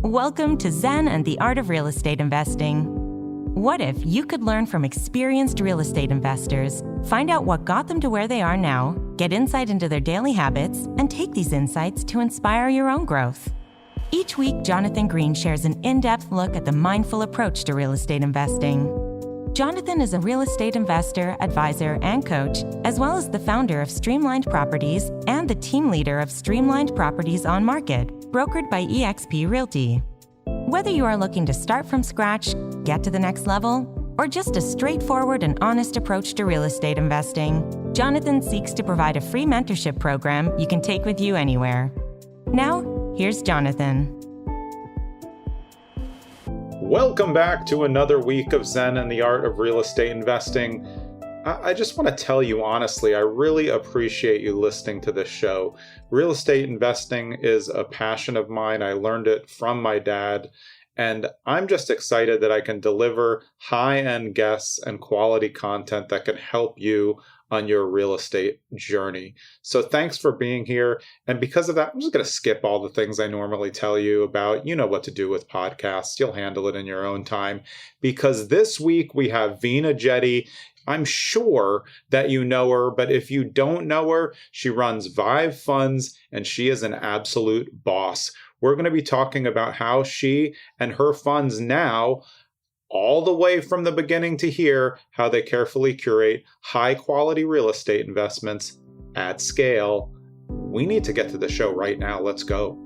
Welcome to Zen and the Art of Real Estate Investing. What if you could learn from experienced real estate investors, find out what got them to where they are now, get insight into their daily habits, and take these insights to inspire your own growth? Each week, Jonathan Green shares an in-depth look at the mindful approach to real estate investing. Jonathan is a real estate investor, advisor, and coach, as well as the founder of Streamlined Properties and the team leader of Streamlined Properties on Market, brokered by eXp Realty. Whether you are looking to start from scratch, get to the next level, or just a straightforward and honest approach to real estate investing, Jonathan seeks to provide a free mentorship program you can take with you anywhere. Now, here's Jonathan. Welcome back to another week of Zen and the Art of Real Estate Investing. I just want to tell you honestly, I really appreciate you listening to this show. Real estate investing is a passion of mine. I learned it from my dad, and I'm just excited that I can deliver high-end guests and quality content that can help you on your real estate journey. So thanks for being here. And because of that, I'm just going to skip all the things I normally tell you about. You know what to do with podcasts. You'll handle it in your own time. Because this week we have Veena Jetti. I'm sure that you know her, but if you don't know her, she runs Vive Funds and she is an absolute boss. We're going to be talking about how she and her funds now, all the way from the beginning to here, how they carefully curate high-quality real estate investments at scale. We need to get to the show right now. Let's go.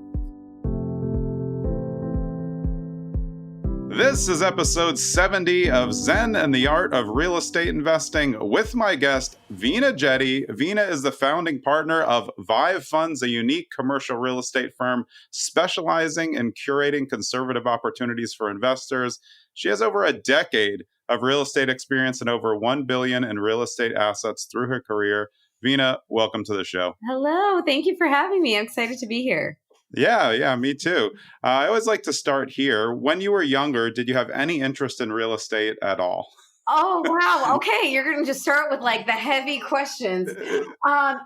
This is episode 70 of Zen and the Art of Real Estate Investing with my guest, Veena Jetti. Veena is the founding partner of Vive Funds, a unique commercial real estate firm specializing in curating conservative opportunities for investors. She has over a decade of real estate experience and over $1 billion in real estate assets through her career. Veena, welcome to the show. Hello. Thank you for having me. I'm excited to be here. Yeah, me too. I always like to start here. When you were younger, did you have any interest in real estate at all? Oh, wow. Okay. You're going to just start with like the heavy questions.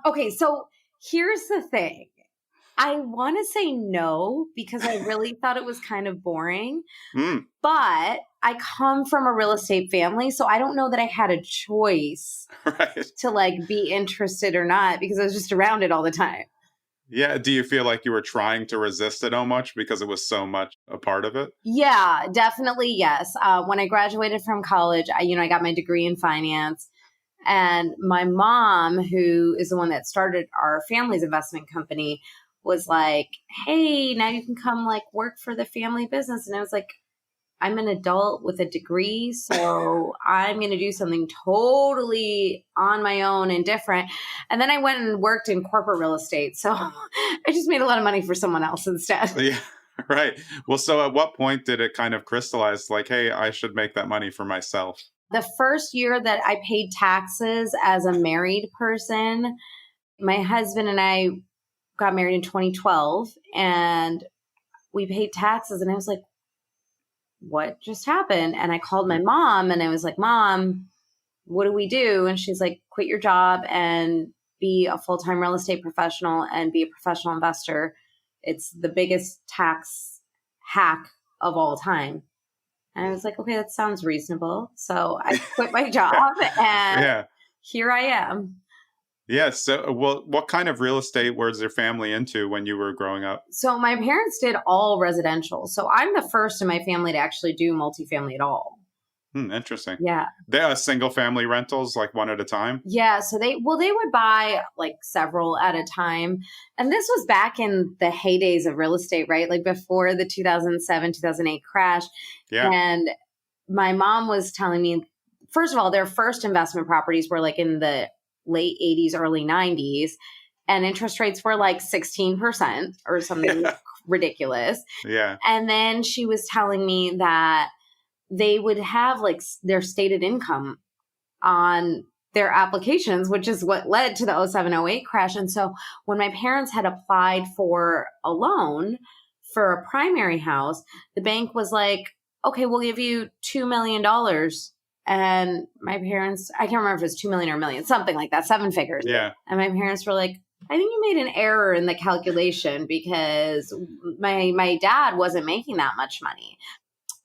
Okay. So here's the thing. I want to say no, because I really thought it was kind of boring, but I come from a real estate family. So I don't know that I had a choice to like be interested or not, because I was just around it all the time. Yeah. Do you feel like you were trying to resist it so much because it was so much a part of it? Yeah, definitely. Yes. When I graduated from college, I got my degree in finance, and my mom, who is the one that started our family's investment company, was like, hey, now you can come like work for the family business. And I was like, I'm an adult with a degree, so I'm going to do something totally on my own and different. And then I went and worked in corporate real estate. So I just made a lot of money for someone else instead. Yeah, right. Well, so at what point did it kind of crystallize like, hey, I should make that money for myself? The first year that I paid taxes as a married person, my husband and I got married in 2012, and we paid taxes, and I was like, what just happened? And I called my mom and I was like, Mom, what do we do? And she's like, quit your job and be a full-time real estate professional and be a professional investor. It's the biggest tax hack of all time. And I was like, okay, that sounds reasonable. So I quit my job and here I am. Yes. So, well, what kind of real estate was your family into when you were growing up? So my parents did all residential. So I'm the first in my family to actually do multifamily at all. Interesting. Yeah. They are single family rentals, like one at a time? Yeah. So they would buy like several at a time. And this was back in the heydays of real estate, right? Like before the 2007, 2008 crash. Yeah. And my mom was telling me, first of all, their first investment properties were like in the late 80s, early 90s, and interest rates were like 16% or something ridiculous. Yeah. And then she was telling me that they would have like their stated income on their applications, which is what led to the 07-08 crash. And so when my parents had applied for a loan for a primary house, the bank was like, okay, we'll give you $2 million. And my parents, I can't remember if it was 2 million or a million, something like that, 7 figures. Yeah. And my parents were like, I think you made an error in the calculation because my dad wasn't making that much money.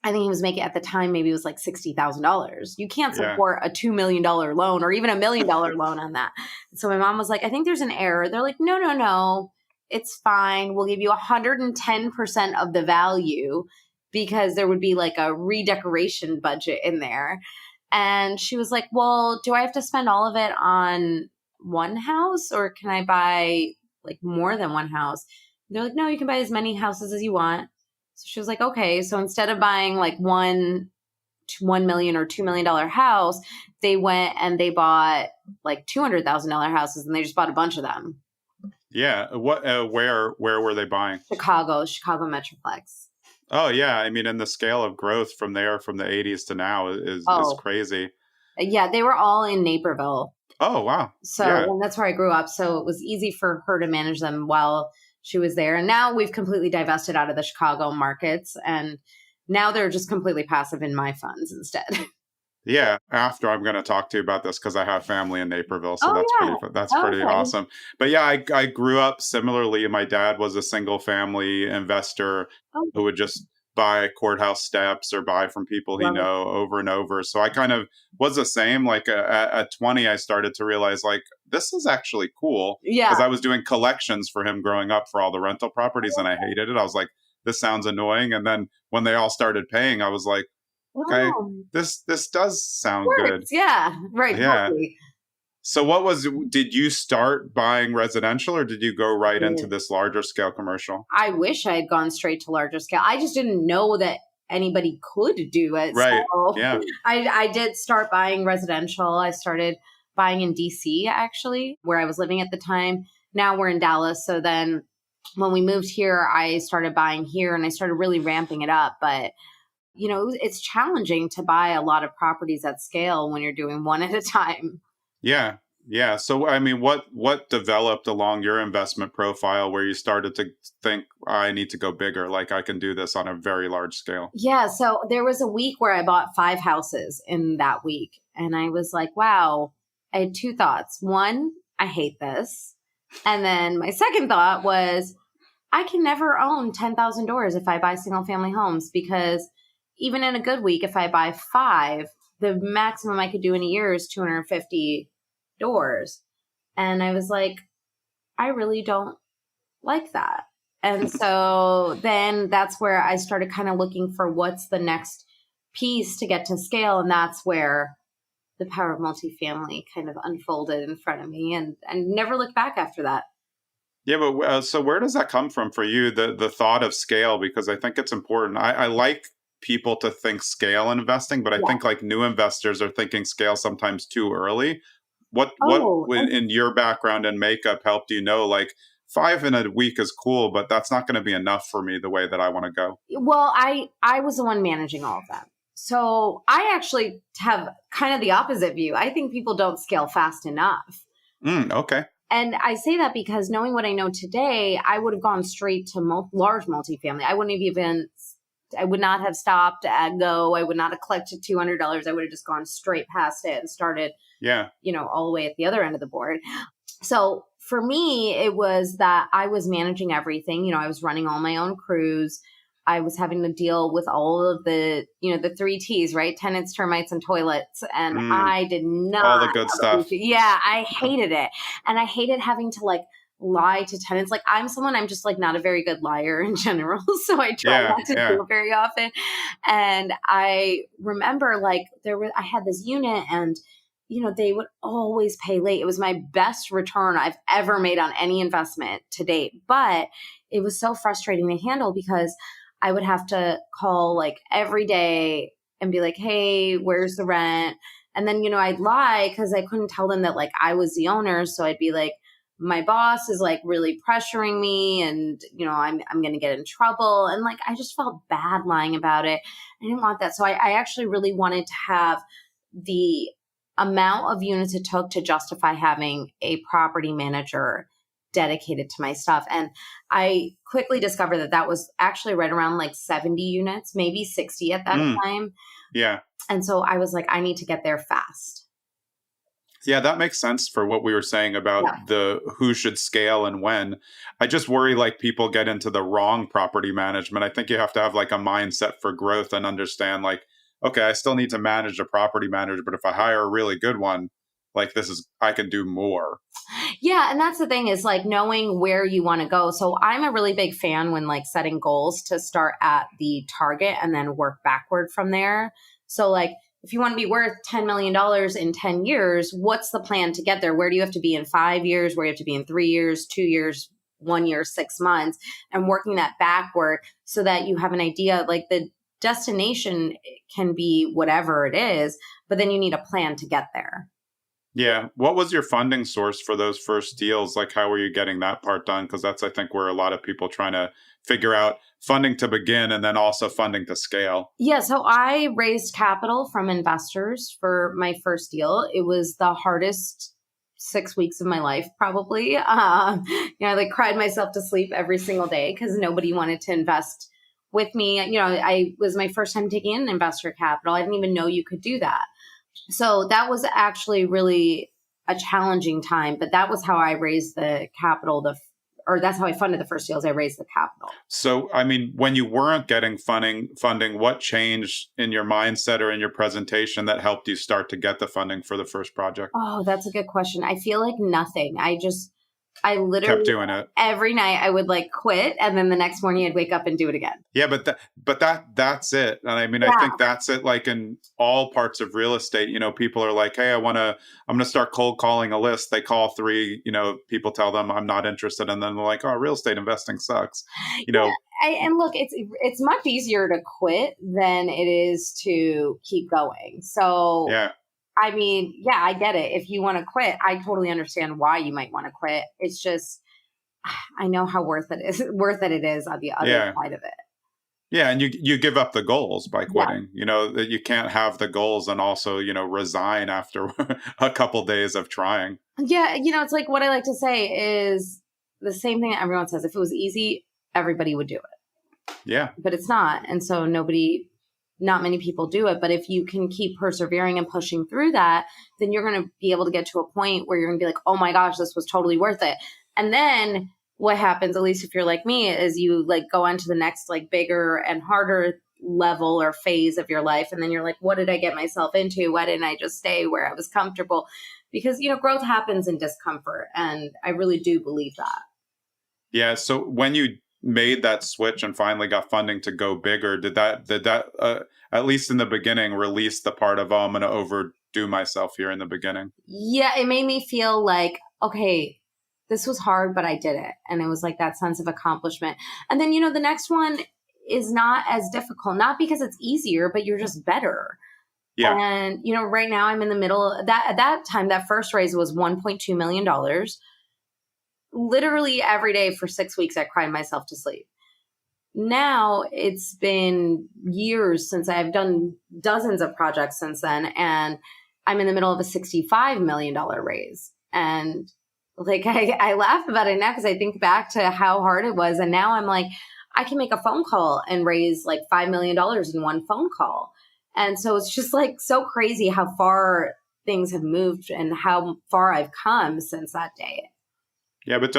I think he was making at the time, maybe it was like $60,000. You can't support a $2 million loan or even $1 million loan on that. So my mom was like, I think there's an error. They're like, no, it's fine. We'll give you 110% of the value because there would be like a redecoration budget in there. And she was like, well, do I have to spend all of it on one house or can I buy like more than one house? They're like, no, you can buy as many houses as you want. So she was like, okay. So instead of buying like $1 million or $2 million house, they went and they bought like $200,000 houses and they just bought a bunch of them. Yeah. What? Where were they buying? Chicago Metroplex. Oh yeah. I mean, and the scale of growth from there, from the 80s to now is crazy. Yeah. They were all in Naperville. Oh, wow. So and that's where I grew up. So it was easy for her to manage them while she was there. And now we've completely divested out of the Chicago markets. And now they're just completely passive in my funds instead. Yeah. After I'm going to talk to you about this because I have family in Naperville. So that's pretty awesome. But yeah, I grew up similarly. My dad was a single family investor who would just buy courthouse steps or buy from people he know over and over. So I kind of was the same. Like at 20, I started to realize like, this is actually cool. Yeah. Because I was doing collections for him growing up for all the rental properties and I hated it. I was like, this sounds annoying. And then when they all started paying, I was like, okay, this does sound good. Yeah. Right. Yeah. Totally. So did you start buying residential or did you go right into this larger scale commercial? I wish I had gone straight to larger scale. I just didn't know that anybody could do it. Right. So yeah. I did start buying residential. I started buying in DC actually, where I was living at the time. Now we're in Dallas. So then when we moved here, I started buying here and I started really ramping it up. But you know, it's challenging to buy a lot of properties at scale when you're doing one at a time. Yeah. Yeah. So, I mean, what developed along your investment profile where you started to think, I need to go bigger, like I can do this on a very large scale? Yeah. So there was a week where I bought 5 houses in that week. And I was like, wow, I had 2 thoughts. One, I hate this. And then my second thought was, I can never own 10,000 doors if I buy single family homes because even in a good week, if I buy 5, the maximum I could do in a year is 250 doors. And I was like, I really don't like that. And so then that's where I started kind of looking for what's the next piece to get to scale. And that's where the power of multifamily kind of unfolded in front of me and never looked back after that. Yeah, but so where does that come from for you, the thought of scale? Because I think it's important. I like people to think scale investing, but I think like new investors are thinking scale sometimes too early. What in your background and makeup helped you know like 5 in a week is cool, but that's not going to be enough for me the way that I want to go? Well, I was the one managing all of that. So I actually have kind of the opposite view. I think people don't scale fast enough. Okay. And I say that because knowing what I know today, I would have gone straight to large multifamily. I would not have stopped at Go. I would not have collected $200. I would have just gone straight past it and started, all the way at the other end of the board. So for me, it was that I was managing everything. I was running all my own crews. I was having to deal with all of the, the 3 T's, right? Tenants, termites, and toilets. And I did not. All the good stuff. Yeah, I hated it. And I hated having to lie to tenants. I'm just not a very good liar in general. So I try not to do it very often. And I remember I had this unit and, they would always pay late. It was my best return I've ever made on any investment to date. But it was so frustrating to handle because I would have to call every day and be like, hey, where's the rent? And then, I'd lie because I couldn't tell them that I was the owner. So I'd be like, my boss is really pressuring me and, I'm going to get in trouble. And I just felt bad lying about it. I didn't want that. So I actually really wanted to have the amount of units it took to justify having a property manager dedicated to my stuff. And I quickly discovered that was actually right around 70 units, maybe 60 at that time. Yeah. And so I was like, I need to get there fast. Yeah, that makes sense for what we were saying about Yeah. the who should scale and when. I just worry like people get into the wrong property management. I think you have to have like a mindset for growth and understand like, okay, I still need to manage a property manager, but if I hire a really good one, like I can do more. Yeah, and that's the thing is like knowing where you want to go. So I'm a really big fan when like setting goals to start at the target and then work backward from there. So like if you want to be worth $10 million in 10 years, what's the plan to get there? Where do you have to be in 5 years? Where do you have to be in 3 years, 2 years, 1 year, 6 months, and working that backward so that you have an idea. Like the destination can be whatever it is, but then you need a plan to get there. Yeah. What was your funding source for those first deals? Like, how were you getting that part done? Because that's, I think, where a lot of people trying to figure out funding to begin and then also funding to scale. Yeah. So I raised capital from investors for my first deal. It was the hardest 6 weeks of my life, probably. I like cried myself to sleep every single day because nobody wanted to invest with me. I was my first time taking in investor capital. I didn't even know you could do that. So that was actually really a challenging time, but that was how I raised the capital, or that's how I funded the first deals. I raised the capital. So, I mean, when you weren't getting funding, what changed in your mindset or in your presentation that helped you start to get the funding for the first project? Oh, that's a good question. I feel like nothing. I literally Kept doing it. Every night I would like quit, and then the next morning I'd wake up and do it again. Yeah, that's it. And I mean, Yeah. I think that's it. Like in all parts of real estate, people are like, hey, I'm going to start cold calling a list. They call 3, people tell them I'm not interested. And then they're like, oh, real estate investing sucks. And look, it's much easier to quit than it is to keep going. So yeah. I mean, yeah, I get it. If you want to quit, I totally understand why you might want to quit. It's just, I know how worth it is on the other side of it. Yeah. And you give up the goals by quitting, that you can't have the goals and also, resign after a couple days of trying. Yeah. It's like what I like to say is the same thing that everyone says. If it was easy, everybody would do it. Yeah. But it's not. And so not many people do it. But if you can keep persevering and pushing through that, then you're going to be able to get to a point where you're going to be like, oh my gosh, this was totally worth it. And then what happens, at least if you're like me, is you like go on to the next like bigger and harder level or phase of your life. And then you're like, what did I get myself into? Why didn't I just stay where I was comfortable? Because, growth happens in discomfort. And I really do believe that. Yeah. So when you made that switch and finally got funding to go bigger, did that at least in the beginning release the part of, oh, I'm going to overdo myself here in the beginning? Yeah, it made me feel like, okay, this was hard, but I did it. And it was like that sense of accomplishment. And then, the next one is not as difficult, not because it's easier, but you're just better. Yeah. And, right now I'm in the middle of that. At that time, that first raise was $1.2 million. Literally every day for 6 weeks, I cried myself to sleep. Now it's been years since I've done dozens of projects since then. And I'm in the middle of a $65 million raise. And like, I laugh about it now because I think back to how hard it was. And now I'm like, I can make a phone call and raise like $5 million in one phone call. And so it's just like so crazy how far things have moved and how far I've come since that day. Yeah, but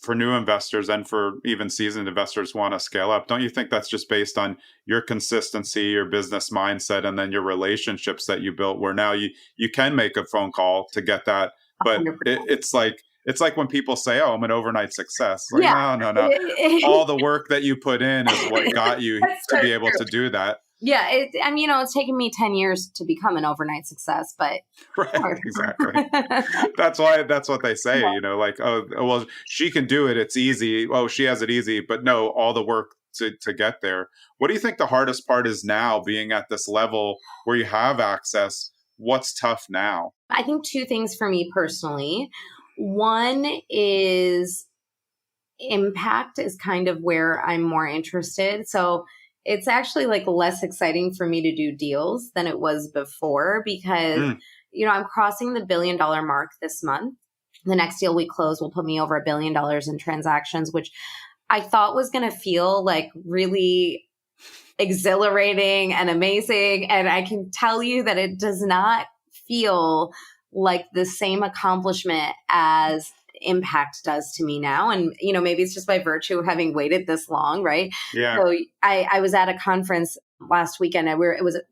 for new investors and for even seasoned investors who want to scale up, don't you think that's just based on your consistency, your business mindset, and then your relationships that you built where now you can make a phone call to get that. But it's like when people say, oh, I'm an overnight success. Like, yeah. No. All the work that you put in is what got you to be able to do that. Yeah, it's taken me 10 years to become an overnight success, but right, exactly. That's what they say, like, oh, well, she can do it. It's easy. Oh, she has it easy, but no, all the work to get there. What do you think the hardest part is now, being at this level where you have access? What's tough now? I think 2 things for me personally. One is impact is kind of where I'm more interested. So it's actually like less exciting for me to do deals than it was before because, I'm crossing the $1 billion mark this month. The next deal we close will put me over $1 billion in transactions, which I thought was going to feel like really exhilarating and amazing. And I can tell you that it does not feel like the same accomplishment as impact does to me now. And, maybe it's just by virtue of having waited this long, right? Yeah. So I was at a conference last weekend and we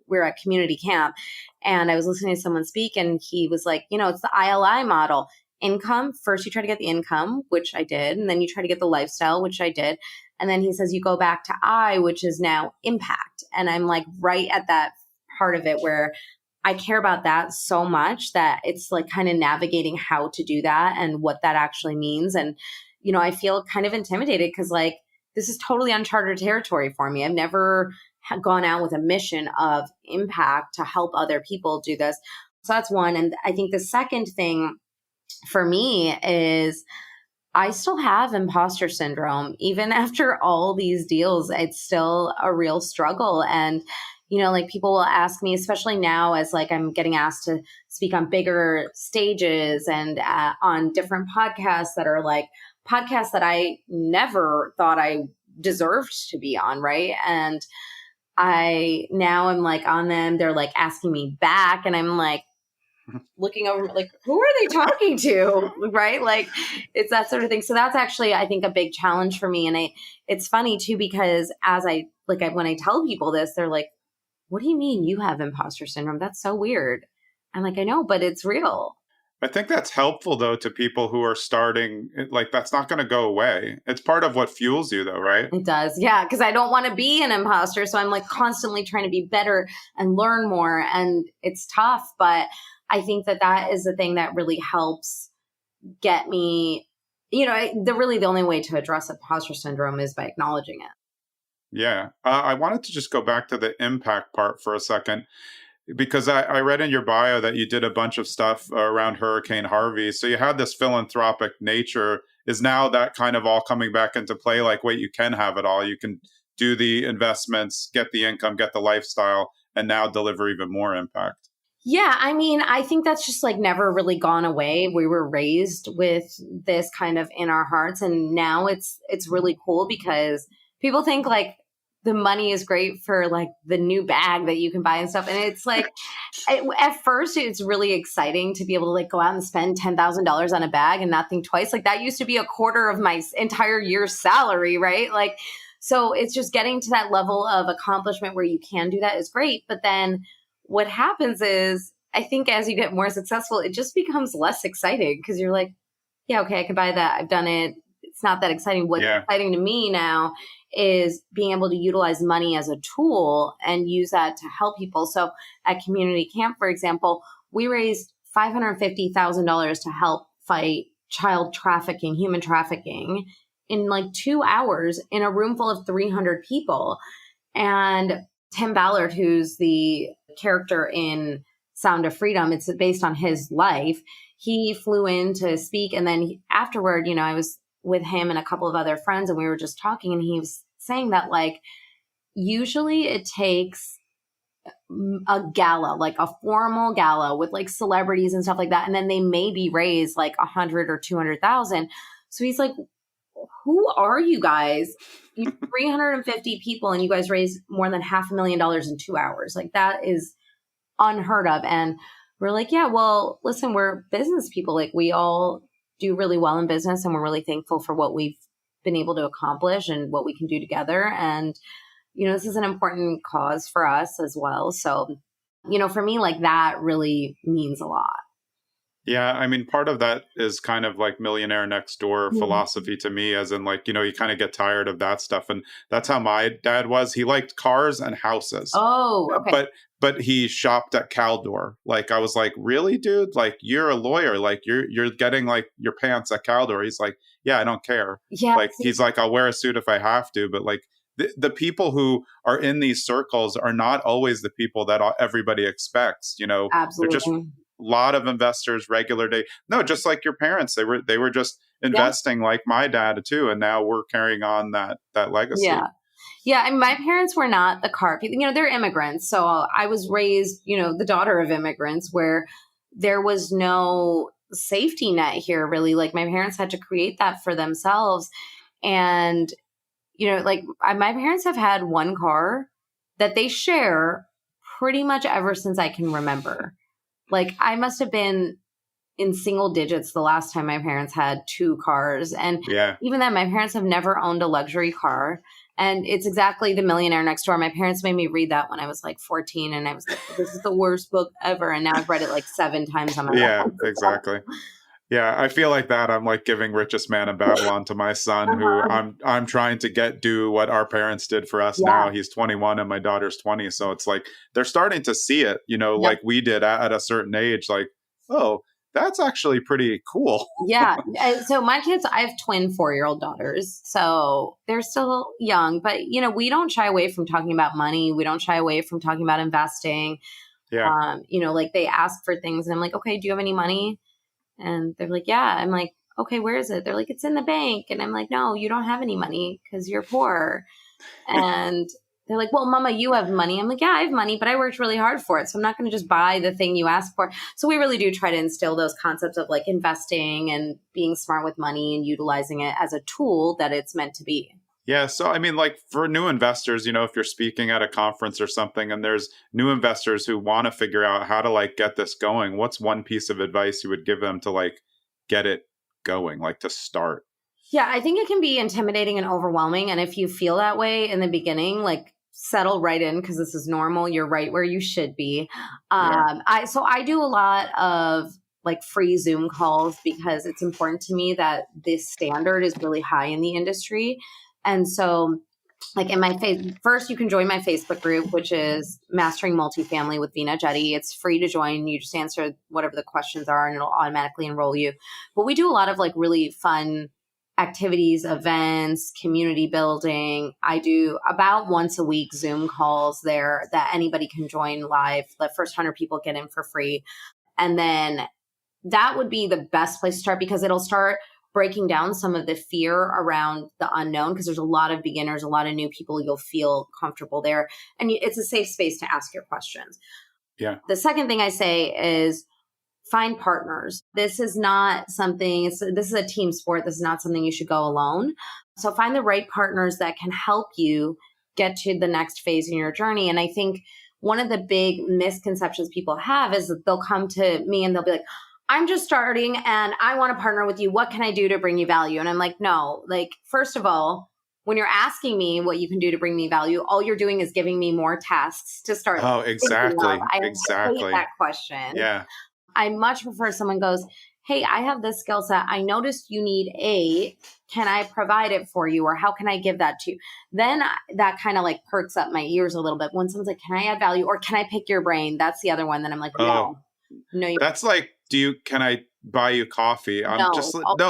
were at community camp, and I was listening to someone speak, and he was like, it's the ILI model. Income, first you try to get the income, which I did, and then you try to get the lifestyle, which I did. And then he says you go back to I, which is now impact. And I'm like right at that part of it where I care about that so much that it's like kind of navigating how to do that and what that actually means. And, I feel kind of intimidated because like this is totally uncharted territory for me. I've never gone out with a mission of impact to help other people do this. So that's one. And I think the second thing for me is I still have imposter syndrome. Even after all these deals, it's still a real struggle. And, like people will ask me, especially now as like I'm getting asked to speak on bigger stages and on different podcasts that are like podcasts that I never thought I deserved to be on. Right. And now I'm like on them. They're like asking me back, and I'm like, looking over like, who are they talking to? Right? Like it's that sort of thing. So that's actually, I think, a big challenge for me. And it's funny too, because when I tell people this, they're like, what do you mean you have imposter syndrome? That's so weird. I'm like, I know, but it's real. I think that's helpful though to people who are starting, like that's not going to go away. It's part of what fuels you though, right? It does. Yeah. Cause I don't want to be an imposter. So I'm like constantly trying to be better and learn more. And it's tough, but I think that is the thing that really helps get me, the only way to address imposter syndrome is by acknowledging it. Yeah. I wanted to just go back to the impact part for a second, because I read in your bio that you did a bunch of stuff around Hurricane Harvey. So you had this philanthropic nature. Is now that kind of all coming back into play? Like, wait, you can have it all. You can do the investments, get the income, get the lifestyle, and now deliver even more impact. Yeah, I mean, I think that's just like never really gone away. We were raised with this kind of in our hearts, and now it's really cool because people think like the money is great for like the new bag that you can buy and stuff. And it's like, at first it's really exciting to be able to like go out and spend $10,000 on a bag and not think twice. Like that used to be a quarter of my entire year's salary, right? Like, so it's just getting to that level of accomplishment where you can do that is great. But then what happens is, I think as you get more successful, it just becomes less exciting because you're like, yeah, okay, I can buy that. I've done it. It's not that exciting. What's exciting to me now is being able to utilize money as a tool and use that to help people. So at community camp, for example, we raised $550,000 to help fight child trafficking, human trafficking in like 2 hours in a room full of 300 people. And Tim Ballard, who's the character in Sound of Freedom, it's based on his life. He flew in to speak. And then afterward, I was with him and a couple of other friends, and we were just talking, and he was saying that like, usually it takes a gala, like a formal gala with like celebrities and stuff like that. And then they maybe raise like 100 or 200,000. So he's like, who are you guys? 350 people, and you guys raised more than $500,000 in 2 hours. Like that is unheard of. And we're like, yeah, well, listen, we're business people. Like we all do really well in business, and we're really thankful for what we've been able to accomplish and what we can do together. And, this is an important cause for us as well. So, for me, like that really means a lot. Yeah, I mean, part of that is kind of like millionaire next door philosophy to me, as in like, you kind of get tired of that stuff. And that's how my dad was. He liked cars and houses. Oh, okay. But he shopped at Caldor. Like, I was like, really, dude? Like, you're a lawyer. Like, you're getting like your pants at Caldor. He's like, yeah, I don't care. Yeah. Like, he's like, I'll wear a suit if I have to. But like, the people who are in these circles are not always the people that everybody expects. Absolutely. They're just lot of investors, regular day. No, just like your parents, they were just investing like my dad too, and now we're carrying on that legacy. Yeah. And my parents were not the car people. They're immigrants, so I was raised, the daughter of immigrants, where there was no safety net here. Really, like my parents had to create that for themselves, and like my parents have had one car that they share pretty much ever since I can remember. Like I must have been in single digits the last time my parents had 2 cars. And Yeah. even then, my parents have never owned a luxury car. And it's exactly The Millionaire Next Door. My parents made me read that when I was like 14. And I was like, this is the worst book ever. And now I've read it like 7 times on my Yeah, own. exactly. Yeah, I feel like that. I'm like giving Richest Man in Babylon to my son, who I'm trying to do what our parents did for us now. He's 21 and my daughter's 20. So it's like they're starting to see it, like we did at a certain age, like, oh, that's actually pretty cool. Yeah. So my kids, I have twin 4-year-old daughters. So they're still young, but we don't shy away from talking about money. We don't shy away from talking about investing. Yeah. Like they ask for things and I'm like, okay, do you have any money? And they're like, yeah. I'm like, okay, where is it? They're like, it's in the bank. And I'm like, no, you don't have any money because you're poor. And they're like, well, Mama, you have money. I'm like, yeah, I have money, but I worked really hard for it. So I'm not going to just buy the thing you ask for. So we really do try to instill those concepts of like investing and being smart with money and utilizing it as a tool that it's meant to be. Yeah. So, I mean, like for new investors, if you're speaking at a conference or something and there's new investors who want to figure out how to like get this going, what's one piece of advice you would give them to like get it going, like to start? Yeah, I think it can be intimidating and overwhelming. And if you feel that way in the beginning, like settle right in because this is normal. You're right where you should be. I do a lot of like free Zoom calls because it's important to me that this standard is really high in the industry. And so like in my first, you can join my Facebook group, which is Mastering Multifamily with Veena Jetti. It's free to join. You just answer whatever the questions are and it'll automatically enroll you. But we do a lot of like really fun activities, events, community building. I do about once a week Zoom calls there that anybody can join live. The first 100 people get in for free. And then that would be the best place to start because it'll start breaking down some of the fear around the unknown because there's a lot of beginners, a lot of new people. You'll feel comfortable there. And it's a safe space to ask your questions. Yeah. The second thing I say is find partners. This is not something, this is a team sport. This is not something you should go alone. So find the right partners that can help you get to the next phase in your journey. And I think one of the big misconceptions people have is that they'll come to me and they'll be like, I'm just starting and I want to partner with you. What can I do to bring you value? And I'm like, no, like, first of all, when you're asking me what you can do to bring me value, all you're doing is giving me more tasks to start. Oh, exactly. I Exactly. hate that question. Yeah. I much prefer someone goes, hey, I have this skill set. I noticed you need A. Can I provide it for you? Or how can I give that to you? Then that kind of like perks up my ears a little bit. When someone's like, can I add value? Or can I pick your brain? That's the other one that I'm like, no. No, that's like, can I buy you coffee? I'm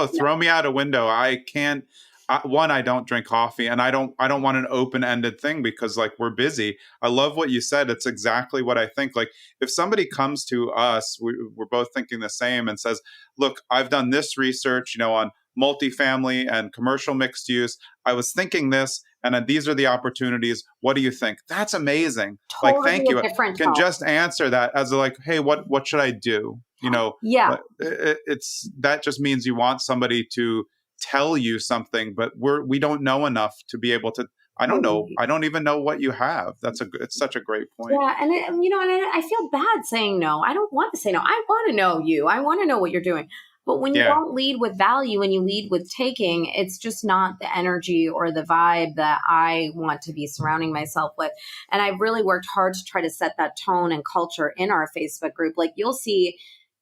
throw me out a window. I can't. I don't drink coffee and I don't want an open-ended thing because like we're busy. I love what you said. It's exactly what I think. Like if somebody comes to us, we're both thinking the same and says, look, I've done this research, on multifamily and commercial mixed use. I was thinking this and these are the opportunities. What do you think? That's amazing. Totally like, thank you. Can tone. Just answer that as like, hey, what should I do? Yeah. It's that just means you want somebody to tell you something, but we don't know enough to be able to. I don't know. I don't even know what you have. It's such a great point. Yeah, and I feel bad saying no. I don't want to say no. I want to know you. I want to know what you're doing. But when you don't lead with value and you lead with taking, it's just not the energy or the vibe that I want to be surrounding myself with. And I've really worked hard to try to set that tone and culture in our Facebook group. Like you'll see,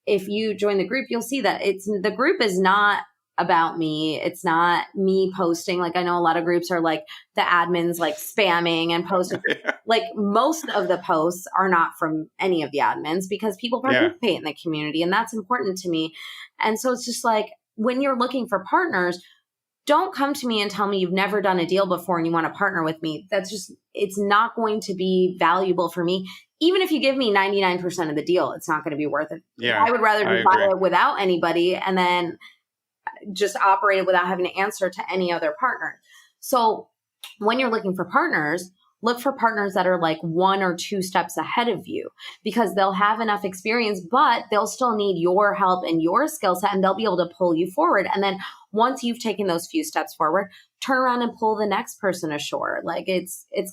if you join the group, you'll see that the group is not about me. It's not me posting. Like I know a lot of groups are like the admins like spamming and posting. Like most of the posts are not from any of the admins because people participate in the community and that's important to me. And so it's just like when you're looking for partners, don't come to me and tell me you've never done a deal before and you want to partner with me. It's not going to be valuable for me. Even if you give me 99% of the deal, it's not going to be worth it. Yeah, I would rather buy it without anybody and then just operate it without having to answer to any other partner. So when you're looking for partners, look for partners that are like 1 or 2 steps ahead of you because they'll have enough experience, but they'll still need your help and your skill set and they'll be able to pull you forward. And then once you've taken those few steps forward, turn around and pull the next person ashore. Like we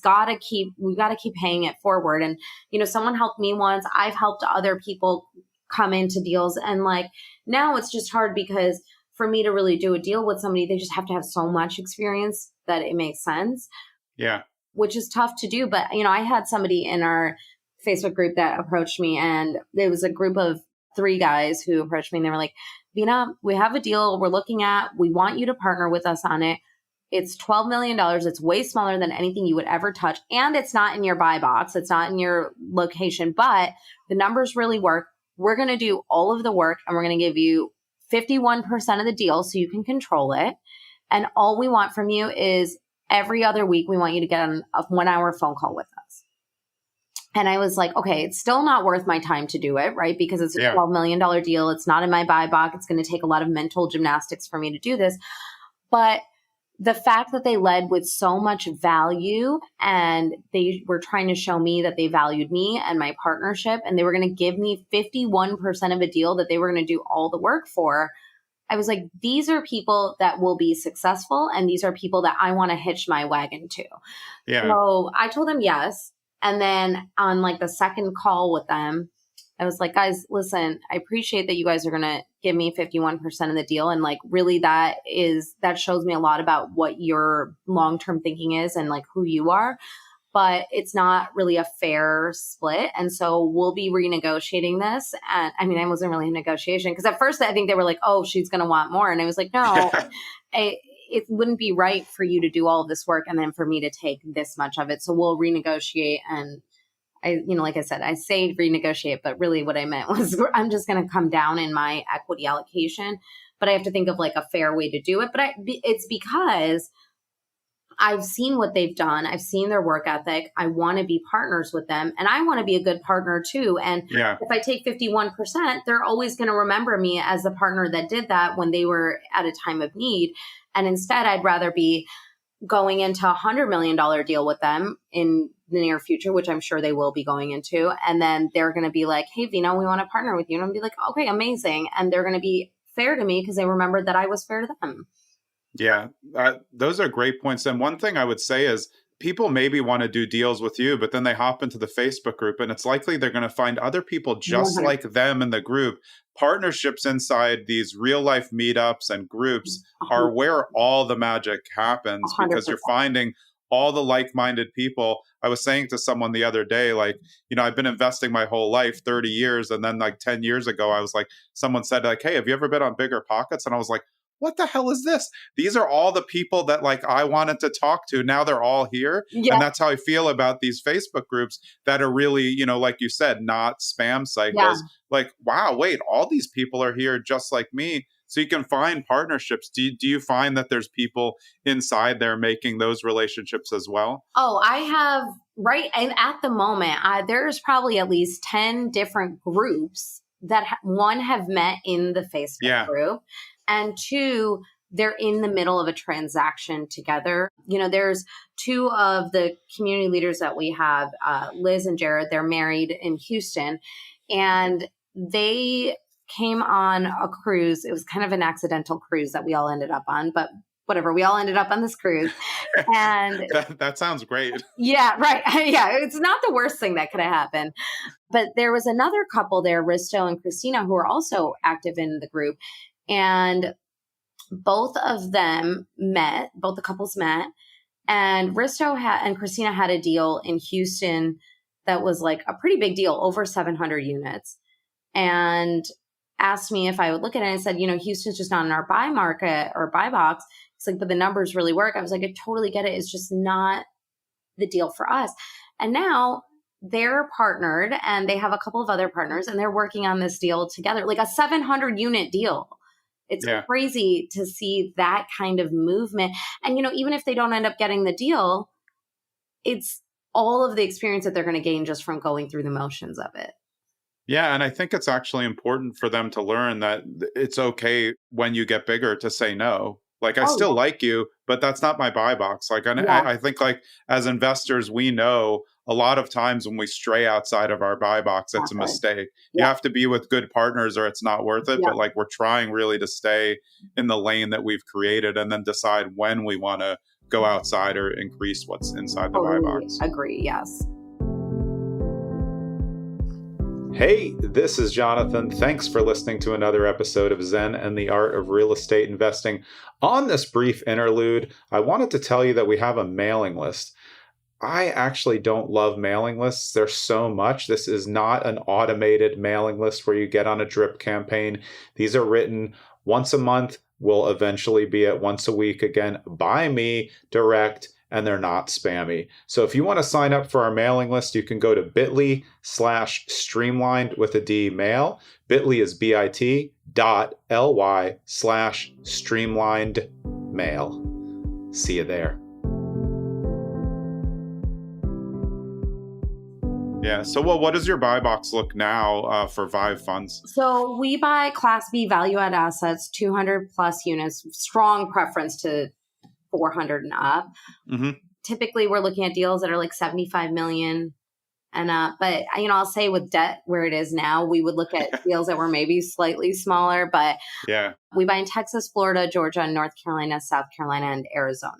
got to keep paying it forward. And, someone helped me once. I've helped other people come into deals. And like now it's just hard because for me to really do a deal with somebody, they just have to have so much experience that it makes sense. Yeah. Which is tough to do. But, I had somebody in our Facebook group that approached me, and it was a group of 3 guys who approached me, and they were like, Veena, we have a deal we're looking at. We want you to partner with us on it. It's $12 million. It's way smaller than anything you would ever touch. And it's not in your buy box. It's not in your location, but the numbers really work. We're going to do all of the work, and we're going to give you 51% of the deal so you can control it. And all we want from you is every other week, we want you to get on a 1-hour phone call with us. And I was like, okay, it's still not worth my time to do it, right? Because it's a $12 million deal. It's not in my buy box. It's going to take a lot of mental gymnastics for me to do this. But the fact that they led with so much value, and they were trying to show me that they valued me and my partnership, and they were going to give me 51% of a deal that they were going to do all the work for. I was like, these are people that will be successful, and these are people that I want to hitch my wagon to. Yeah. So I told them yes. And then on like the second call with them, I was like, guys, listen, I appreciate that you guys are going to give me 51% of the deal. And like, really that shows me a lot about what your long-term thinking is and like who you are. But it's not really a fair split. And so we'll be renegotiating this. And I mean, I wasn't really in negotiation because at first I think they were like, oh, she's going to want more. And I was like, no, it wouldn't be right for you to do all of this work and then for me to take this much of it. So we'll renegotiate. And like I said, I say renegotiate, but really what I meant was I'm just going to come down in my equity allocation, but I have to think of like a fair way to do it. But it's because I've seen what they've done. I've seen their work ethic. I want to be partners with them, and I want to be a good partner too. And if I take 51%, they're always going to remember me as the partner that did that when they were at a time of need. And instead, I'd rather be going into a $100 million deal with them in the near future, which I'm sure they will be going into. And then they're going to be like, hey, Veena, we want to partner with you. And I'll be like, okay, amazing. And they're going to be fair to me because they remembered that I was fair to them. Yeah, those are great points. And one thing I would say is people maybe want to do deals with you, but then they hop into the Facebook group and it's likely they're going to find other people just 100%. Like them in the group. Partnerships inside these real life meetups and groups 100%. Are where all the magic happens 100%. Because you're finding all the like-minded people. I was saying to someone the other day, like, I've been investing my whole life, 30 years. And then like 10 years ago, I was like, someone said like, hey, have you ever been on Bigger Pockets? And I was like, what the hell is this? These are all the people that like I wanted to talk to. Now they're all here. Yeah. And that's how I feel about these Facebook groups that are really, like you said, not spam cycles. Yeah. Like, wow, wait, all these people are here just like me. So you can find partnerships. Do you find that there's people inside there making those relationships as well? Oh, I have, right. And at the moment, there's probably at least 10 different groups that one have met in the Facebook group. And 2, they're in the middle of a transaction together. There's 2 of the community leaders that we have, Liz and Jared, they're married in Houston, and they came on a cruise. It was kind of an accidental cruise that we all ended up on, but whatever, we all ended up on this cruise. And that sounds great. Yeah, right. Yeah, it's not the worst thing that could have happened. But there was another couple there, Risto and Christina, who are also active in the group. And both the couples met, and Risto and Christina had a deal in Houston that was like a pretty big deal, over 700 units, and asked me if I would look at it. And I said, Houston's just not in our buy market or buy box. It's like, but the numbers really work. I was like, I totally get it. It's just not the deal for us. And now they're partnered, and they have a couple of other partners, and they're working on this deal together, like a 700 unit deal. It's crazy to see that kind of movement. And, even if they don't end up getting the deal, it's all of the experience that they're going to gain just from going through the motions of it. Yeah. And I think it's actually important for them to learn that it's okay when you get bigger to say no. Like, I still like you, but that's not my buy box. Like, I think like as investors, we know a lot of times when we stray outside of our buy box, it's a mistake. You have to be with good partners or it's not worth it. But like, we're trying really to stay in the lane that we've created and then decide when we want to go outside or increase what's inside the buy box. Agree. Yes. Hey, this is Jonathan. Thanks for listening to another episode of Zen and the Art of Real Estate Investing. On this brief interlude, I wanted to tell you that we have a mailing list. I actually don't love mailing lists. There's so much. This is not an automated mailing list where you get on a drip campaign. These are written once a month, will eventually be at once a week again by me, direct, and they're not spammy. So if you want to sign up for our mailing list, you can go to bit.ly/streamlined with a D mail. Bit.ly is bit.ly/streamlined mail. See you there. Yeah. So, what does your buy box look now for Vive Funds? So we buy Class B value add assets, 200 plus units, strong preference to 400 and up. Mm-hmm. Typically, we're looking at deals that are like 75 million and up. But, I'll say with debt where it is now, we would look at deals that were maybe slightly smaller. But yeah, we buy in Texas, Florida, Georgia, North Carolina, South Carolina, and Arizona.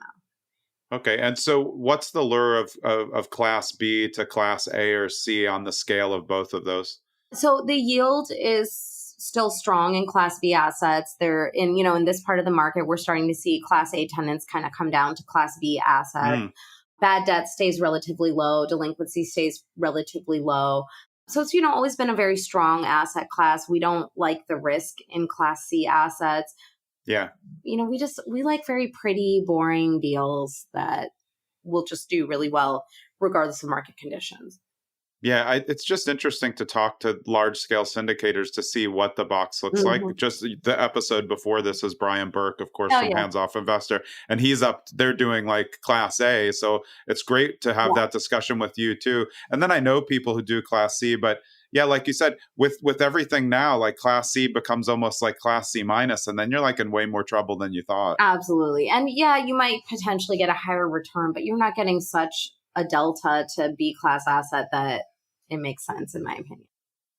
Okay. And so what's the lure of Class B to Class A or C on the scale of both of those? So the yield is still strong in Class B assets. They're in this part of the market, we're starting to see Class A tenants kind of come down to Class B assets. Bad debt stays relatively low. Delinquency stays relatively low. So it's, always been a very strong asset class. We don't like the risk in Class C assets. Yeah. We like very pretty, boring deals that will just do really well regardless of market conditions. Yeah, it's just interesting to talk to large-scale syndicators to see what the box looks like. Just the episode before this is Brian Burke, of course, from Hands Off Investor, and they're doing like Class A. So it's great to have that discussion with you too. And then I know people who do Class C, but yeah, like you said, with everything now, like Class C becomes almost like Class C minus, and then you're like in way more trouble than you thought. Absolutely. And yeah, you might potentially get a higher return, but you're not getting such a delta to B class asset that it makes sense, in my opinion.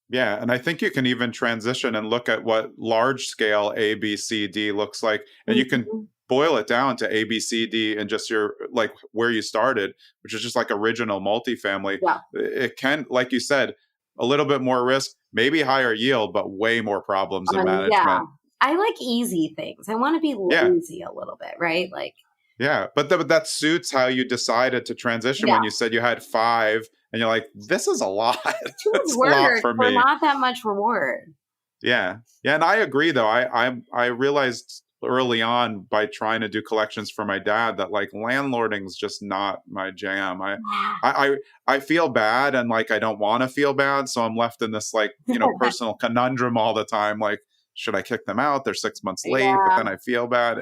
Yeah. And I think you can even transition and look at what large scale A, B, C, D looks like. And you can boil it down to A, B, C, D and just your, like where you started, which is just like original multifamily. Yeah. It can, like you said, a little bit more risk, maybe higher yield, but way more problems in management. Yeah. I like easy things. I want to be lazy a little bit, right? Like, yeah, but that suits how you decided to transition when you said you had 5 and you're like, this is a lot. Too much work for not that much reward. Yeah. Yeah. And I agree though. I realized early on by trying to do collections for my dad that like landlording's just not my jam. I feel bad and like I don't want to feel bad. So I'm left in this like, personal conundrum all the time. Like, should I kick them out? They're 6 months late, but then I feel bad.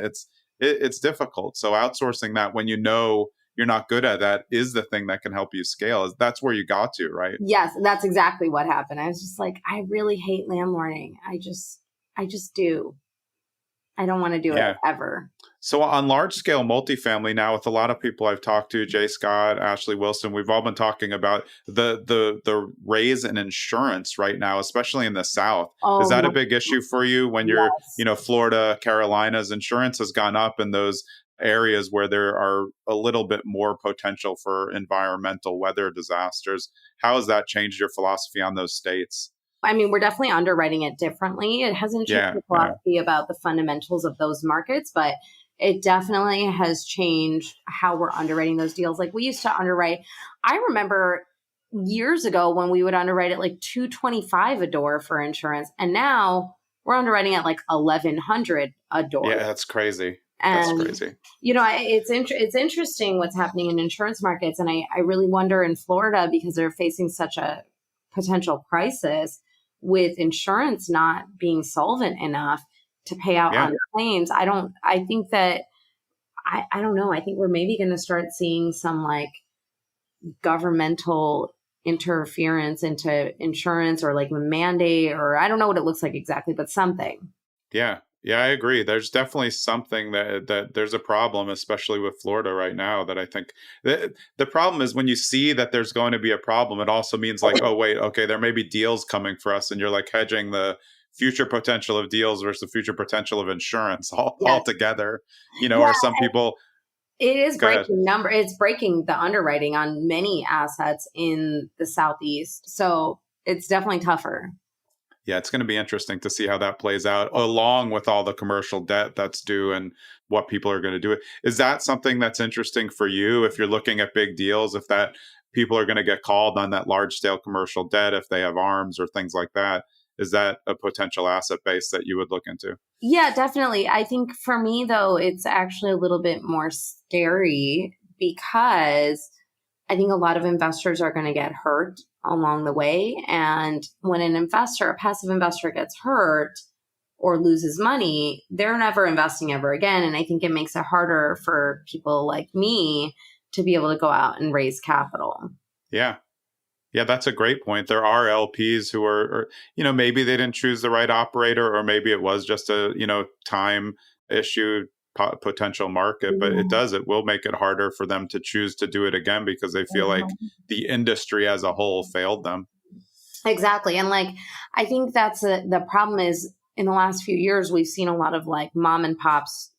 It's difficult. So outsourcing that when you're not good at that is the thing that can help you scale. That's where you got to, right? Yes, that's exactly what happened. I was just like, I really hate landlording. I just do. I don't want to do it ever. So on large scale multifamily now, with a lot of people I've talked to, Jay Scott, Ashley Wilson, we've all been talking about the raise in insurance right now, especially in the South. Is that a big issue for you when you're, Florida, Carolinas? Insurance has gone up in those areas where there are a little bit more potential for environmental weather disasters. How has that changed your philosophy on those states? I mean, we're definitely underwriting it differently. It hasn't changed the philosophy about the fundamentals of those markets, but it definitely has changed how we're underwriting those deals. Like we used to underwrite, I remember years ago when we would underwrite it like $225 a door for insurance. And now we're underwriting at like $1,100 a door. Yeah, that's crazy. And, that's crazy. It's interesting what's happening in insurance markets. And I really wonder in Florida, because they're facing such a potential crisis with insurance not being solvent enough to pay out on claims. I don't know. I think we're maybe going to start seeing some like governmental interference into insurance or like a mandate, or I don't know what it looks like exactly, but something. Yeah. Yeah, I agree. There's definitely something that there's a problem, especially with Florida right now, that I think the problem is when you see that there's going to be a problem, it also means like, oh, wait, okay, there may be deals coming for us. And you're like hedging the future potential of deals versus the future potential of insurance all together, or some people. It is breaking It's breaking the underwriting on many assets in the Southeast. So it's definitely tougher. Yeah, it's going to be interesting to see how that plays out, along with all the commercial debt that's due and what people are going to do. Is that something that's interesting for you if you're looking at big deals, if that people are going to get called on that large scale commercial debt, if they have arms or things like that? Is that a potential asset base that you would look into? Yeah, definitely. I think for me, though, it's actually a little bit more scary because I think a lot of investors are going to get hurt along the way. And when an investor, a passive investor, gets hurt or loses money, they're never investing ever again. And I think it makes it harder for people like me to be able to go out and raise capital. Yeah. Yeah, that's a great point. There are LPs who are, maybe they didn't choose the right operator, or maybe it was just a, time issue, potential market, but it will make it harder for them to choose to do it again because they feel like the industry as a whole failed them. Exactly. And I think that's the problem is in the last few years, we've seen a lot of mom and pops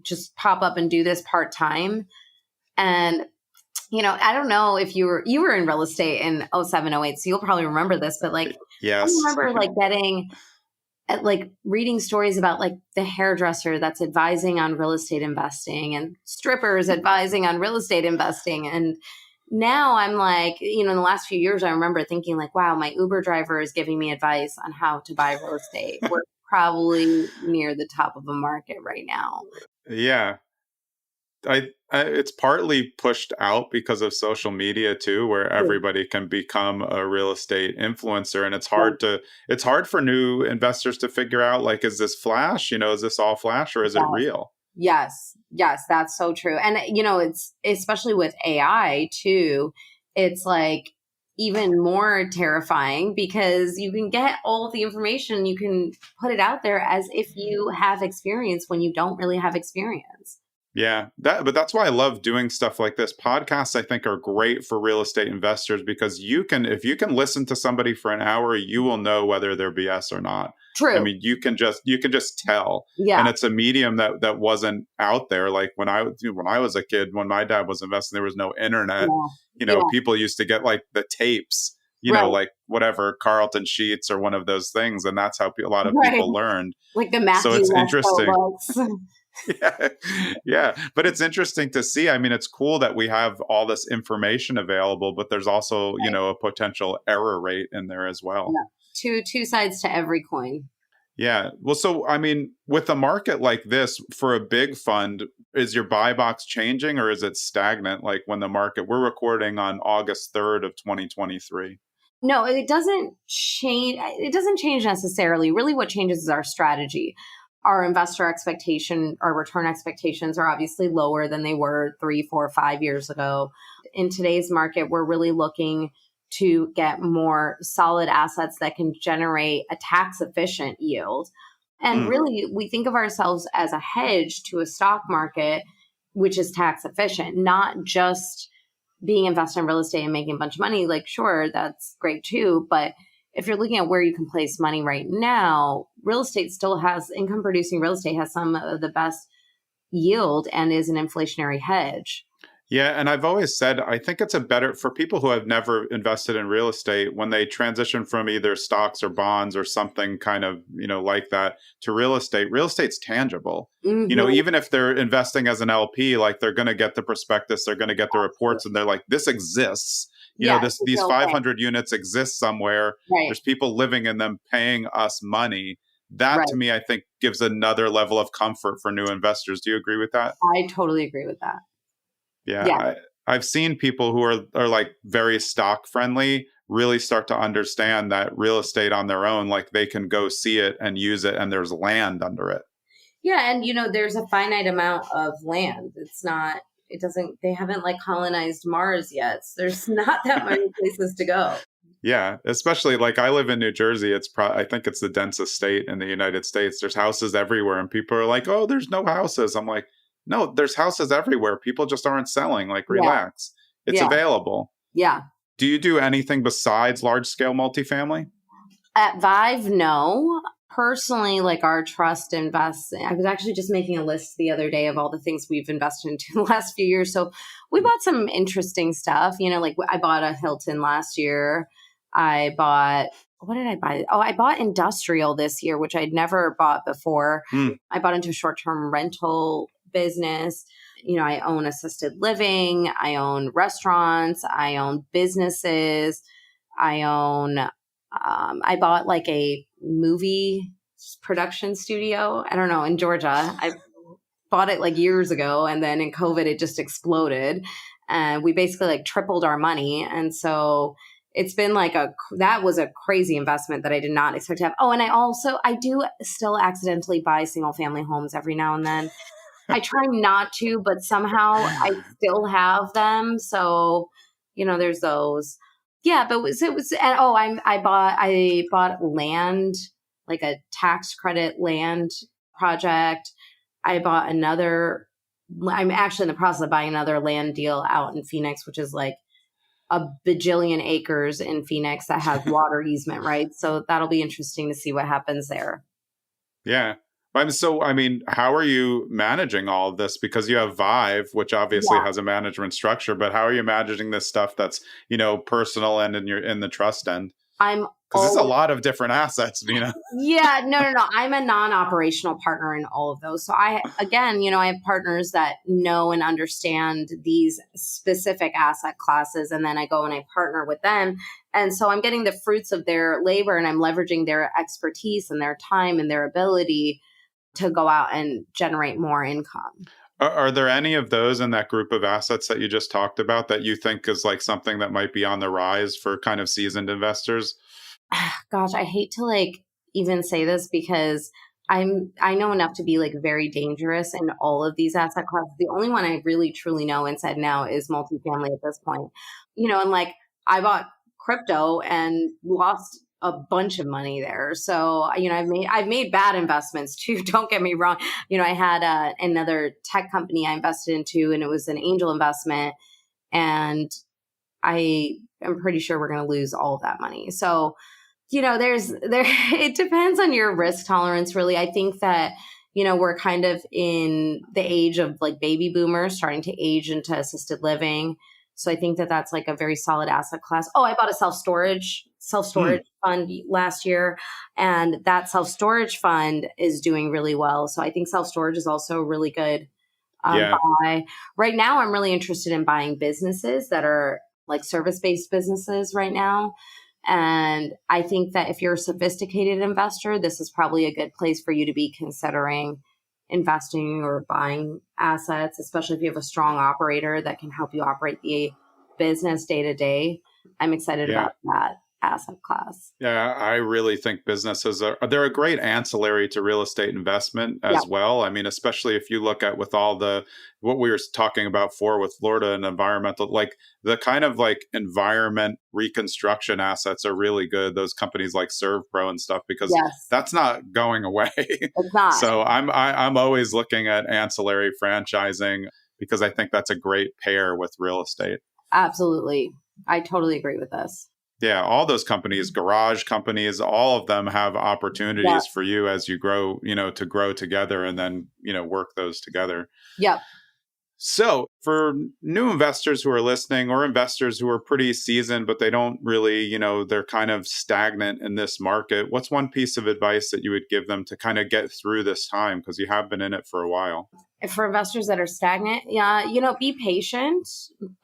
just pop up and do this part-time. And I don't know if you were in real estate in 07, 08, so you'll probably remember this, but yes. I remember getting reading stories about the hairdresser that's advising on real estate investing and strippers advising on real estate investing. And now I'm in the last few years, I remember thinking wow, my Uber driver is giving me advice on how to buy real estate. We're probably near the top of a market right now. Yeah. It's partly pushed out because of social media too, where everybody can become a real estate influencer, and it's hard for new investors to figure out is this flash? Is this all flash or is it real? Yes, that's so true. And it's especially with AI too. It's even more terrifying because you can get all the information, you can put it out there as if you have experience when you don't really have experience. Yeah, but that's why I love doing stuff like this. Podcasts, I think, are great for real estate investors because if you can listen to somebody for an hour, you will know whether they're BS or not. True. I mean, you can just tell. Yeah. And it's a medium that wasn't out there. Like when I was a kid, when my dad was investing, there was no internet. Yeah. People used to get the tapes, whatever, Carlton Sheets or one of those things. And that's how a lot of people learned. The Matthew. So it's interesting. Yeah. But it's interesting to see. I mean, it's cool that we have all this information available, but there's also, a potential error rate in there as well. Yeah. Two sides to every coin. Yeah. Well, so, I mean, with a market like this, for a big fund, is your buy box changing or is it stagnant? When the market, we're recording on August 3rd of 2023. No, it doesn't change. It doesn't change necessarily. Really what changes is our strategy. Our investor expectation, our return expectations are obviously lower than they were 3, 4, 5 years ago. In today's market, we're really looking to get more solid assets that can generate a tax efficient yield. And really, we think of ourselves as a hedge to a stock market, which is tax efficient, not just being invested in real estate and making a bunch of money. Sure, that's great too. But if you're looking at where you can place money right now, real estate still has income producing real estate has some of the best yield and is an inflationary hedge. Yeah. And I've always said, I think it's for people who have never invested in real estate, when they transition from either stocks or bonds or something kind of, like that to real estate's tangible. Mm-hmm. Even if they're investing as an LP, they're going to get the prospectus, they're going to get the reports, and they're like, this exists. These 500 units exist somewhere. Right. There's people living in them paying us money. That to me, I think gives another level of comfort for new investors. Do you agree with that? I totally agree with that. Yeah. I've seen people who are very stock friendly really start to understand that real estate on their own, they can go see it and use it, and there's land under it. Yeah. And, there's a finite amount of land. They haven't colonized Mars yet. So there's not that many places to go. Yeah, especially I live in New Jersey. I think it's the densest state in the United States. There's houses everywhere, and people are like, "Oh, there's no houses." I'm like, "No, there's houses everywhere. People just aren't selling. Relax. It's available." Yeah. Do you do anything besides large scale multifamily? At Vive, no. Personally, our trust invests. I was actually just making a list the other day of all the things we've invested into the last few years. So we bought some interesting stuff. I bought a Hilton last year. I bought, what did I buy? Oh, I bought industrial this year, which I'd never bought before. I bought into a short-term rental business. I own assisted living. I own restaurants. I own businesses. I bought like a movie production studio. I don't know, in Georgia. I bought it like years ago. And then in COVID, it just exploded. And we basically like tripled our money. And so it's been like that was a crazy investment that I did not expect to have. Oh, and I do still accidentally buy single family homes every now and then. I try not to, but somehow I still have them. So, there's those. Yeah, but I bought land, like a tax credit land project. I'm actually in the process of buying another land deal out in Phoenix, which is like a bajillion acres in Phoenix that has water easement, right? So that'll be interesting to see what happens there. Yeah. How are you managing all of this? Because you have Vive, which obviously has a management structure, but how are you managing this stuff that's, personal and in the trust end? Because it's a lot of different assets, Yeah, no. I'm a non-operational partner in all of those. So I have partners that know and understand these specific asset classes, and then I go and I partner with them. And so I'm getting the fruits of their labor, and I'm leveraging their expertise and their time and their ability to go out and generate more income. Are there any of those in that group of assets that you just talked about that you think is like something that might be on the rise for kind of seasoned investors? Gosh, I hate to like even say this because I know enough to be like very dangerous in all of these asset classes. The only one I really truly know inside now is multifamily at this point. And like I bought crypto and lost a bunch of money there. So, I've made bad investments too. Don't get me wrong. I had another tech company I invested into, and it was an angel investment, and I am pretty sure we're going to lose all of that money. So, it depends on your risk tolerance, really. I think that, we're kind of in the age of like baby boomers starting to age into assisted living. So I think that that's like a very solid asset class. Oh, I bought a self-storage fund last year, and that self-storage fund is doing really well. So I think self-storage is also really good buy. Right now, I'm really interested in buying businesses that are like service-based businesses right now. And I think that if you're a sophisticated investor, this is probably a good place for you to be considering investing or buying assets, especially if you have a strong operator that can help you operate the business day to day. I'm excited about that asset class. Yeah, I really think businesses they're a great ancillary to real estate investment as well. I mean, especially if you look at with all what we were talking about with Florida and environmental, like the kind of like environment reconstruction assets are really good. Those companies like ServPro and stuff, because that's not going away. It's not. So I'm always looking at ancillary franchising because I think that's a great pair with real estate. Absolutely. I totally agree with this. Yeah, all those companies, garage companies, all of them have opportunities for you as you grow, to grow together and then, work those together. Yep. So for new investors who are listening or investors who are pretty seasoned, but they don't really, they're kind of stagnant in this market, what's one piece of advice that you would give them to kind of get through this time? Because you have been in it for a while. For investors that are stagnant, be patient,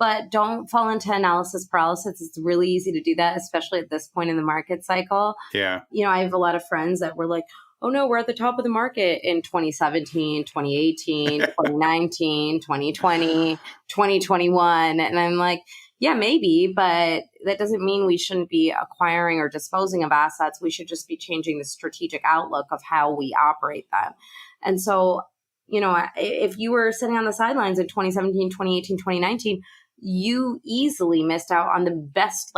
but don't fall into analysis paralysis. It's really easy to do that, especially at this point in the market cycle. Yeah. I have a lot of friends that were like, oh no, we're at the top of the market in 2017, 2018, 2019, 2020, 2021. And I'm like, yeah, maybe, but that doesn't mean we shouldn't be acquiring or disposing of assets. We should just be changing the strategic outlook of how we operate them. And so, if you were sitting on the sidelines in 2017, 2018, 2019, you easily missed out on the best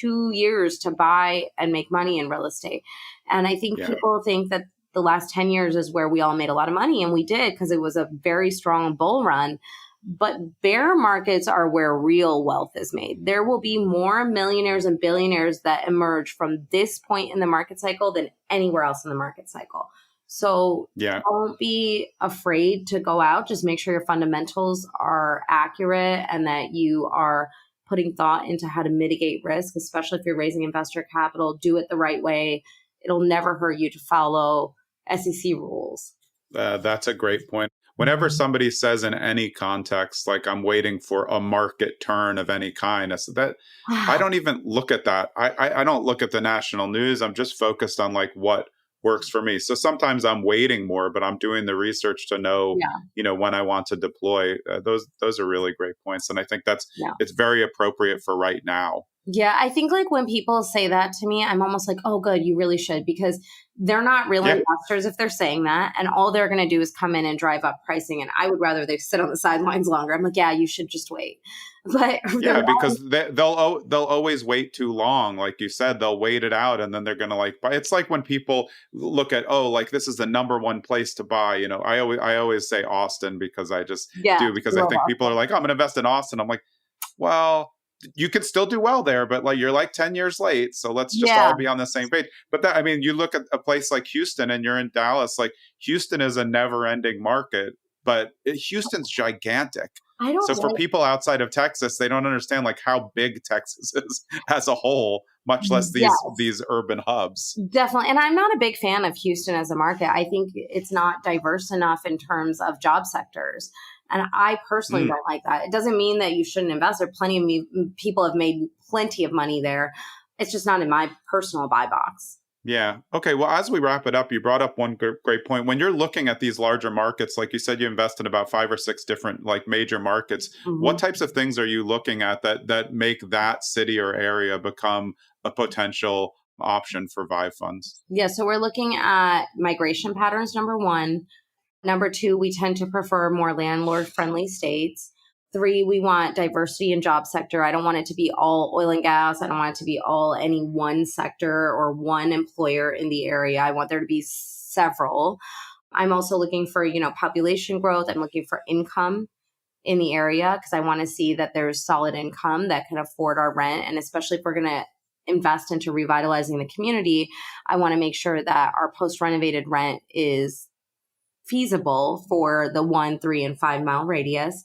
2 years to buy and make money in real estate. And I think people think that the last 10 years is where we all made a lot of money, and we did because it was a very strong bull run. But bear markets are where real wealth is made. There will be more millionaires and billionaires that emerge from this point in the market cycle than anywhere else in the market cycle. So don't be afraid to go out. Just make sure your fundamentals are accurate and that you are putting thought into how to mitigate risk, especially if you're raising investor capital. Do it the right way. It'll never hurt you to follow SEC rules. That's a great point. Whenever somebody says in any context, like I'm waiting for a market turn of any kind, I don't even look at that. I don't look at the national news. I'm just focused on like what works for me. So sometimes I'm waiting more, but I'm doing the research to know, when I want to deploy. Those are really great points. And I think it's very appropriate for right now. Yeah, I think like when people say that to me, I'm almost like, oh, good, you really should, because they're not real investors if they're saying that. And all they're going to do is come in and drive up pricing. And I would rather they sit on the sidelines longer. I'm like, yeah, you should just wait. But because they'll always wait too long. Like you said, they'll wait it out and then they're going to like buy. It's like when people look at, like this is the number one place to buy. I always say Austin because I just do, because I think people are like, oh, I'm going to invest in Austin. I'm like, well, you can still do well there, but like you're like 10 years late. So let's just all be on the same page. But you look at a place like Houston and you're in Dallas, like Houston is a never ending market, but Houston's gigantic. So for people outside of Texas, they don't understand like how big Texas is as a whole, much less these urban hubs. Definitely. And I'm not a big fan of Houston as a market. I think it's not diverse enough in terms of job sectors. And I personally don't like that. It doesn't mean that you shouldn't invest. There are plenty of people have made plenty of money there. It's just not in my personal buy box. Yeah. Okay. Well, as we wrap it up, you brought up one great point. When you're looking at these larger markets, like you said, you invest in about 5 or 6 different like major markets. What types of things are you looking at that make that city or area become a potential option for Vive Funds? Yeah. So we're looking at migration patterns, number one. Number 2, we tend to prefer more landlord-friendly states. 3, we want diversity in job sector. I don't want it to be all oil and gas. I don't want it to be all any one sector or one employer in the area. I want there to be several. I'm also looking for, population growth. I'm looking for income in the area because I want to see that there's solid income that can afford our rent. And especially if we're going to invest into revitalizing the community, I want to make sure that our post-renovated rent is feasible for the 1, 3, and 5 mile radius.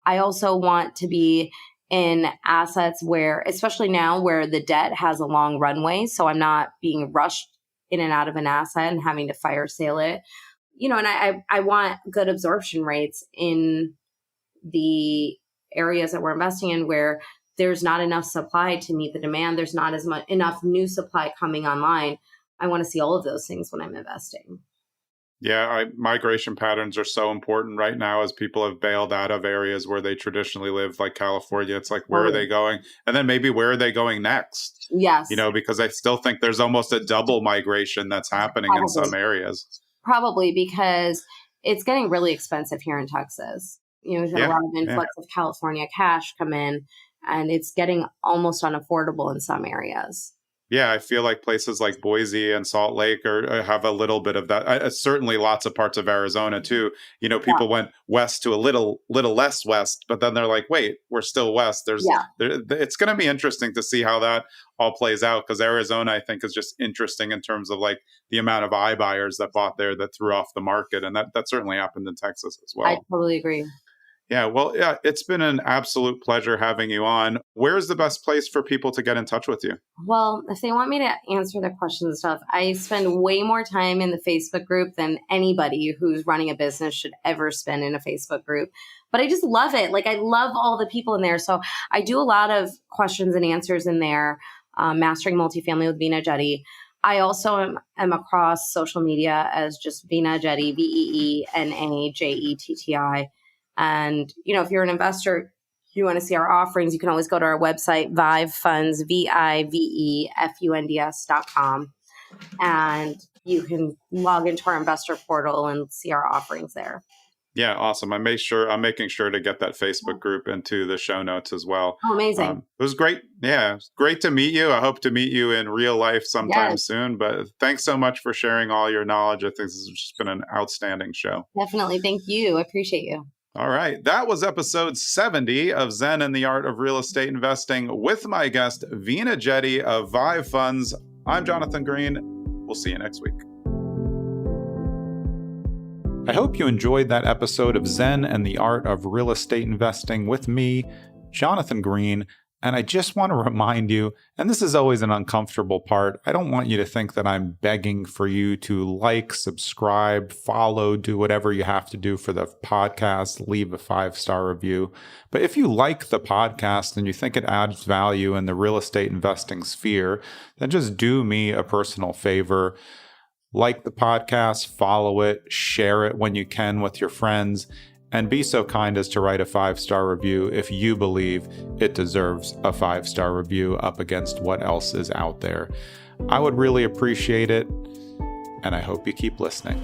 I also want to be in assets where, especially now where the debt has a long runway, so I'm not being rushed in and out of an asset and having to fire sale it. And I want good absorption rates in the areas that we're investing in where there's not enough supply to meet the demand. There's not enough new supply coming online. I want to see all of those things when I'm investing. Yeah, migration patterns are so important right now as people have bailed out of areas where they traditionally live, like California. It's like, where are they going? And then maybe where are they going next? Yes. Because I still think there's almost a double migration that's happening in some areas. Probably because it's getting really expensive here in Texas. We've had a lot of influx of California cash come in, and it's getting almost unaffordable in some areas. Yeah, I feel like places like Boise and Salt Lake have a little bit of that. Certainly lots of parts of Arizona too. People went west to a little less west, but then they're like, wait, we're still west. It's going to be interesting to see how that all plays out, because Arizona, I think, is just interesting in terms of like the amount of iBuyers that bought there that threw off the market. And that certainly happened in Texas as well. I totally agree. Yeah, well, it's been an absolute pleasure having you on. Where's the best place for people to get in touch with you? Well, if they want me to answer their questions and stuff, I spend way more time in the Facebook group than anybody who's running a business should ever spend in a Facebook group. But I just love it. Like, I love all the people in there. So I do a lot of questions and answers in there, Mastering Multifamily with Veena Jetti. I also am across social media as just Veena Jetti, VEENAJETTI. And, if you're an investor, you want to see our offerings, you can always go to our website, Vive Funds, VIVEFUNDS.com. And you can log into our investor portal and see our offerings there. Yeah, awesome. I'm making sure to get that Facebook group into the show notes as well. Oh, amazing. It was great. Yeah, it's great to meet you. I hope to meet you in real life sometime soon. But thanks so much for sharing all your knowledge. I think this has just been an outstanding show. Definitely. Thank you. I appreciate you. All right. That was episode 70 of Zen and the Art of Real Estate Investing with my guest, Veena Jetti of Vive Funds. I'm Jonathan Green. We'll see you next week. I hope you enjoyed that episode of Zen and the Art of Real Estate Investing with me, Jonathan Green. And I just want to remind you, and this is always an uncomfortable part, I don't want you to think that I'm begging for you to like, subscribe, follow, do whatever you have to do for the podcast, leave a 5-star review. But if you like the podcast and you think it adds value in the real estate investing sphere, then just do me a personal favor. Like the podcast, follow it, share it when you can with your friends, and be so kind as to write a 5-star review if you believe it deserves a 5-star review up against what else is out there. I would really appreciate it, and I hope you keep listening.